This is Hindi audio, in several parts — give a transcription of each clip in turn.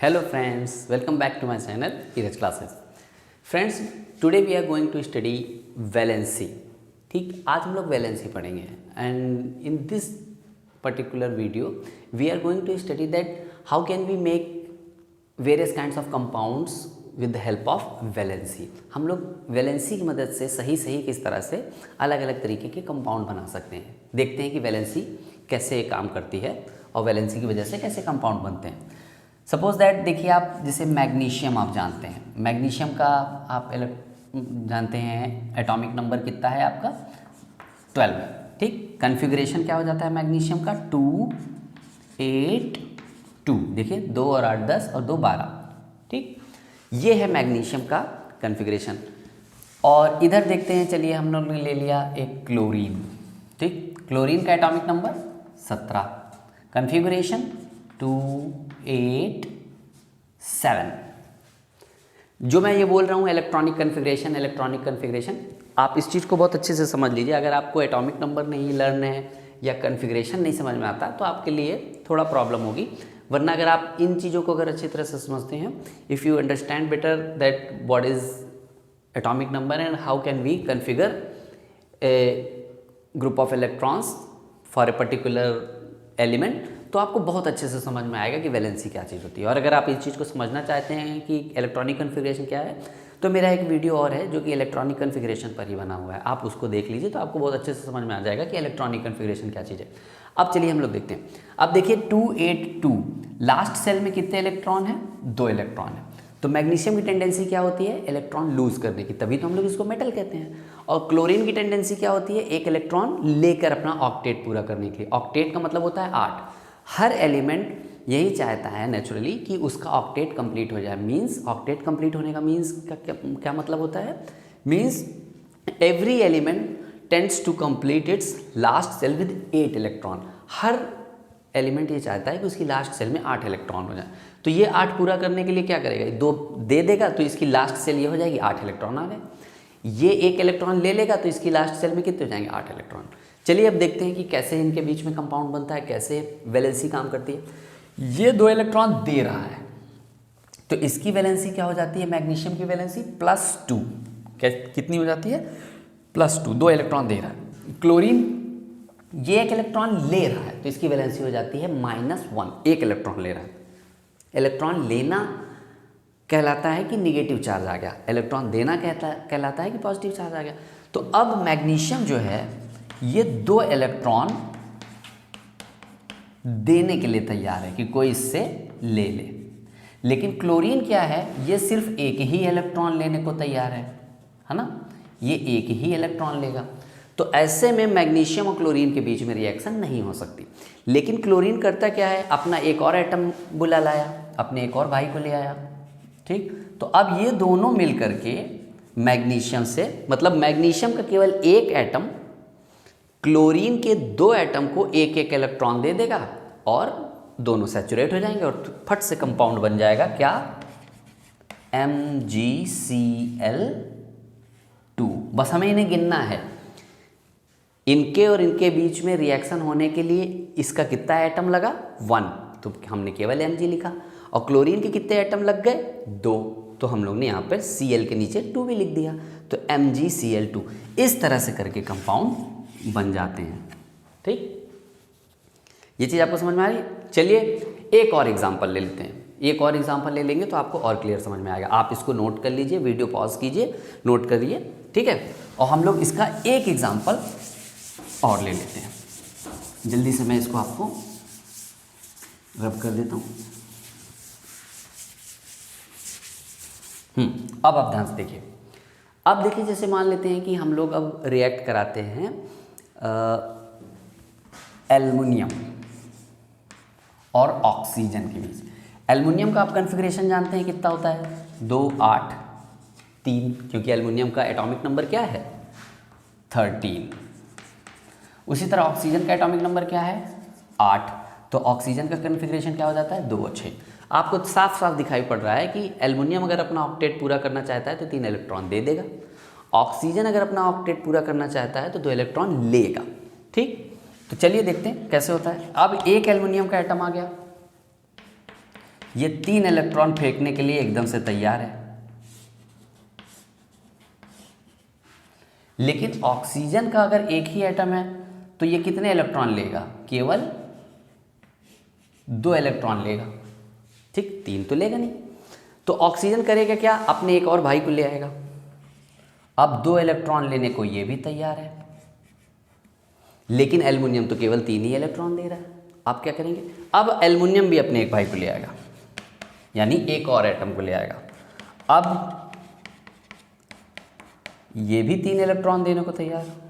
Hello friends, welcome back to my channel Kiraj Classes. Friends, today we are going to study valency. ठीक, आज हम लोग वैलेंसी पढ़ेंगे and in this particular video we are going to study that how can we make various kinds of compounds with the help of valency. हम लोग वैलेंसी की मदद से सही किस तरह से अलग अलग तरीके के कंपाउंड बना सकते हैं. देखते हैं कि वैलेंसी कैसे काम करती है और वैलेंसी की वजह से कैसे कंपाउंड बनते हैं. सपोज दैट देखिए, आप जैसे मैग्नीशियम आप जानते हैं, मैग्नीशियम का आप जानते हैं एटॉमिक नंबर कितना है आपका 12. ठीक, कन्फिग्रेशन क्या हो जाता है मैग्नीशियम का 2 8 2. देखिए 2 और 8 10 और 2 12. ठीक, ये है मैग्नीशियम का कन्फिग्रेशन. और इधर देखते हैं, चलिए हम लोग ने ले लिया एक क्लोरीन. ठीक, क्लोरीन का एटॉमिक नंबर 17, कन्फिग्रेशन 2 8 7. जो मैं ये बोल रहा हूँ इलेक्ट्रॉनिक कन्फिग्रेशन, आप इस चीज़ को बहुत अच्छे से समझ लीजिए. अगर आपको एटॉमिक नंबर नहीं लर्न है या कन्फिग्रेशन नहीं समझ में आता तो आपके लिए थोड़ा प्रॉब्लम होगी. वरना अगर आप इन चीज़ों को अगर अच्छी तरह से समझते हैं, if you understand better that what is atomic number and how can we configure a group of electrons for a particular element, तो आपको बहुत अच्छे से समझ में आएगा कि वैलेंसी क्या चीज़ होती है. और अगर आप इस चीज़ को समझना चाहते हैं कि इलेक्ट्रॉनिक कन्फिग्रेशन क्या है, तो मेरा एक वीडियो और है जो कि इलेक्ट्रॉनिक कन्फिग्रेशन पर ही बना हुआ है. आप उसको देख लीजिए तो आपको बहुत अच्छे से समझ में आ जाएगा कि इलेक्ट्रॉनिक कन्फिग्रेशन क्या चीज़ है. अब चलिए हम लोग देखते हैं. अब देखिए 2 8 2, लास्ट सेल में कितने इलेक्ट्रॉन है? 2 इलेक्ट्रॉन है. तो मैग्नीशियम की टेंडेंसी क्या होती है? इलेक्ट्रॉन लूज करने की, तभी तो हम लोग इसको मेटल कहते हैं. और क्लोरीन की टेंडेंसी क्या होती है? एक इलेक्ट्रॉन लेकर अपना ऑक्टेट पूरा करने के लिए. ऑक्टेट का मतलब होता है 8. हर एलिमेंट यही चाहता है नेचुरली कि उसका ऑक्टेट कंप्लीट हो जाए. मींस ऑक्टेट कंप्लीट होने का मींस क्या मतलब होता है? Means every element tends to complete its last cell with 8 electron. हर एलिमेंट ये चाहता है कि उसकी लास्ट सेल में 8 इलेक्ट्रॉन हो जाए. तो ये 8 पूरा करने के लिए क्या करेगा? 2 दे देगा तो इसकी लास्ट सेल ये हो जाएगी 8 इलेक्ट्रॉन आ गए. ये 1 इलेक्ट्रॉन ले लेगा तो इसकी लास्ट सेल में कितने हो जाएंगे? 8 इलेक्ट्रॉन. चलिए अब देखते हैं कि कैसे इनके बीच में कंपाउंड बनता है, कैसे वैलेंसी काम करती है. ये 2 इलेक्ट्रॉन दे रहा है तो इसकी वैलेंसी क्या हो जाती है? मैग्नीशियम की वैलेंसी +2. कितनी हो जाती है? +2. 2 इलेक्ट्रॉन दे रहा है. क्लोरीन ये 1 इलेक्ट्रॉन ले रहा है तो इसकी वैलेंसी हो जाती है -1. 1 इलेक्ट्रॉन ले रहा है. इलेक्ट्रॉन लेना कहलाता है कि निगेटिव चार्ज आ गया, इलेक्ट्रॉन देना कहलाता है कि पॉजिटिव चार्ज आ गया. तो अब मैग्नीशियम जो है ये 2 इलेक्ट्रॉन देने के लिए तैयार है कि कोई इससे ले ले. लेकिन क्लोरीन क्या है? ये सिर्फ एक ही इलेक्ट्रॉन लेने को तैयार है ना? ये एक ही इलेक्ट्रॉन लेगा. तो ऐसे में मैग्नीशियम और क्लोरीन के बीच में रिएक्शन नहीं हो सकती. लेकिन क्लोरीन करता क्या है? अपना एक और एटम बुला लाया, अपने एक और भाई को ले आया. ठीक, तो अब ये दोनों मिल करके मैग्नीशियम से, मतलब मैग्नीशियम का केवल एक एटम क्लोरीन के 2 एटम को एक एक इलेक्ट्रॉन दे देगा और दोनों सैचुरेट हो जाएंगे और फट से कंपाउंड बन जाएगा. क्या? MgCl2. बस हमें इन्हें गिनना है. इनके और इनके बीच में रिएक्शन होने के लिए इसका कितना एटम लगा? 1. तो हमने केवल Mg लिखा. और क्लोरीन के कितने एटम लग गए? 2. तो हम लोग ने यहाँ पर Cl के नीचे 2 भी लिख दिया. तो MgCl2. इस तरह से करके कंपाउंड बन जाते हैं. ठीक, ये चीज़ आपको समझ में आ रही है? चलिए एक और एग्जांपल ले लेते हैं. एक और एग्जांपल ले लेंगे तो आपको और क्लियर समझ में आएगा. आप इसको नोट कर लीजिए, वीडियो पॉज कीजिए, नोट करिए. ठीक है, और हम लोग इसका एक एग्जांपल और ले लेते हैं. जल्दी से मैं इसको आपको रब कर देता हूँ. अब आप ध्यान से देखिए. अब देखिए, जैसे मान लेते हैं कि हम लोग अब रिएक्ट कराते हैं एल्युमिनियम और ऑक्सीजन के बीच. एल्युमिनियम का आप कन्फिग्रेशन जानते हैं कितना होता है? 2 8 3, क्योंकि एल्युमिनियम का एटॉमिक नंबर क्या है? 13. उसी तरह ऑक्सीजन का एटॉमिक नंबर क्या है? 8. तो ऑक्सीजन का कन्फिग्रेशन क्या हो जाता है? 2 और 6. आपको साफ साफ दिखाई पड़ रहा है कि एल्युमिनियम अगर अपना ऑक्टेट पूरा करना चाहता है तो 3 इलेक्ट्रॉन दे देगा. ऑक्सीजन अगर अपना ऑक्टेट पूरा करना चाहता है तो 2 इलेक्ट्रॉन लेगा. ठीक, तो चलिए देखते हैं कैसे होता है. अब एक एल्युमिनियम का एटम आ गया, ये 3 इलेक्ट्रॉन फेंकने के लिए एकदम से तैयार है। लेकिन ऑक्सीजन का अगर एक ही एटम है तो ये कितने इलेक्ट्रॉन लेगा? केवल 2 इलेक्ट्रॉन लेगा। ठीक, 3 तो लेगा नहीं। तो ऑक्सीजन करेगा क्या? अपने एक और भाई को ले आएगा। अब 2 इलेक्ट्रॉन लेने को ये भी तैयार है, लेकिन एल्युमिनियम तो केवल 3 ही इलेक्ट्रॉन दे रहा है। आप क्या करेंगे? अब एल्युमिनियम भी अपने एक भाई को ले आएगा, यानी एक और एटम को ले आएगा। अब ये भी 3 इलेक्ट्रॉन देने को तैयार है।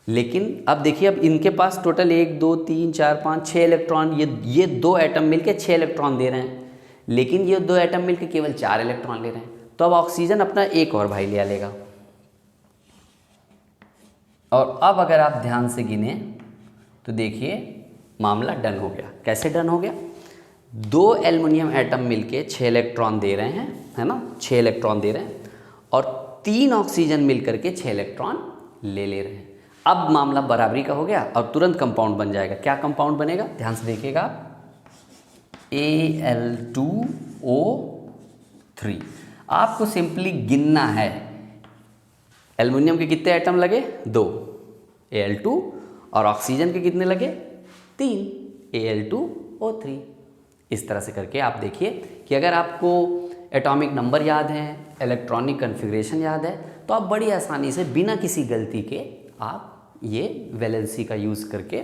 लेकिन अब देखिए, अब इनके पास टोटल 1 2 3 4 5 6 इलेक्ट्रॉन, ये 2 एटम मिलके 6 इलेक्ट्रॉन दे रहे हैं, लेकिन ये 2 एटम मिलके केवल 4 इलेक्ट्रॉन ले रहे हैं। तो अब ऑक्सीजन अपना एक और भाई ले लेगा। और अब अगर आप ध्यान से गिने तो देखिए मामला डन हो गया। कैसे डन हो गया? 2 एल्युमिनियम एटम मिलके 6 इलेक्ट्रॉन दे रहे हैं, है ना, 6 इलेक्ट्रॉन दे रहे हैं, और 3 ऑक्सीजन मिलकर के 6 इलेक्ट्रॉन ले रहे हैं। अब मामला बराबरी का हो गया और तुरंत कंपाउंड बन जाएगा। क्या कंपाउंड बनेगा? ध्यान से देखिएगा, Al2O3। आपको सिंपली गिनना है, एल्युमिनियम के कितने एटम लगे? 2 Al2, और ऑक्सीजन के कितने लगे? 3 Al2O3। इस तरह से करके आप देखिए कि अगर आपको एटॉमिक नंबर याद है, इलेक्ट्रॉनिक कन्फिग्रेशन याद है, तो आप बड़ी आसानी से बिना किसी गलती के आप ये वैलेंसी का यूज़ करके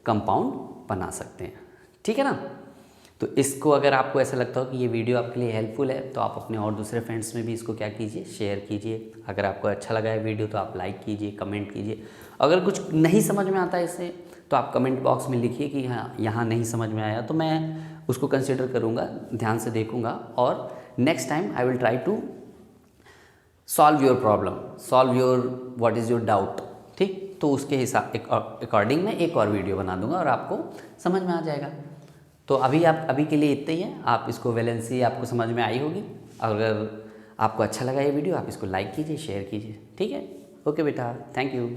कंपाउंड बना सकते हैं। ठीक है ना? तो इसको अगर आपको ऐसा लगता हो कि ये वीडियो आपके लिए हेल्पफुल है तो आप अपने और दूसरे फ्रेंड्स में भी इसको क्या कीजिए, शेयर कीजिए। अगर आपको अच्छा लगा है वीडियो तो आप लाइक कीजिए, कमेंट कीजिए। अगर कुछ नहीं समझ में आता है इससे तो आप कमेंट बॉक्स में लिखिए कि हाँ यहाँ नहीं समझ में आया, तो मैं उसको कंसिडर करूँगा, ध्यान से देखूँगा, और next time I will try to solve your problem, solve your what is your doubt. ठीक, तो उसके हिसाब अकॉर्डिंग मैं एक और वीडियो बना दूंगा और आपको समझ में आ जाएगा। तो अभी के लिए इतना ही है। आप इसको वैलेंसी आपको समझ में आई होगी। अगर आपको अच्छा लगा ये वीडियो, आप इसको लाइक कीजिए, शेयर कीजिए। ठीक है? ओके बेटा, थैंक यू।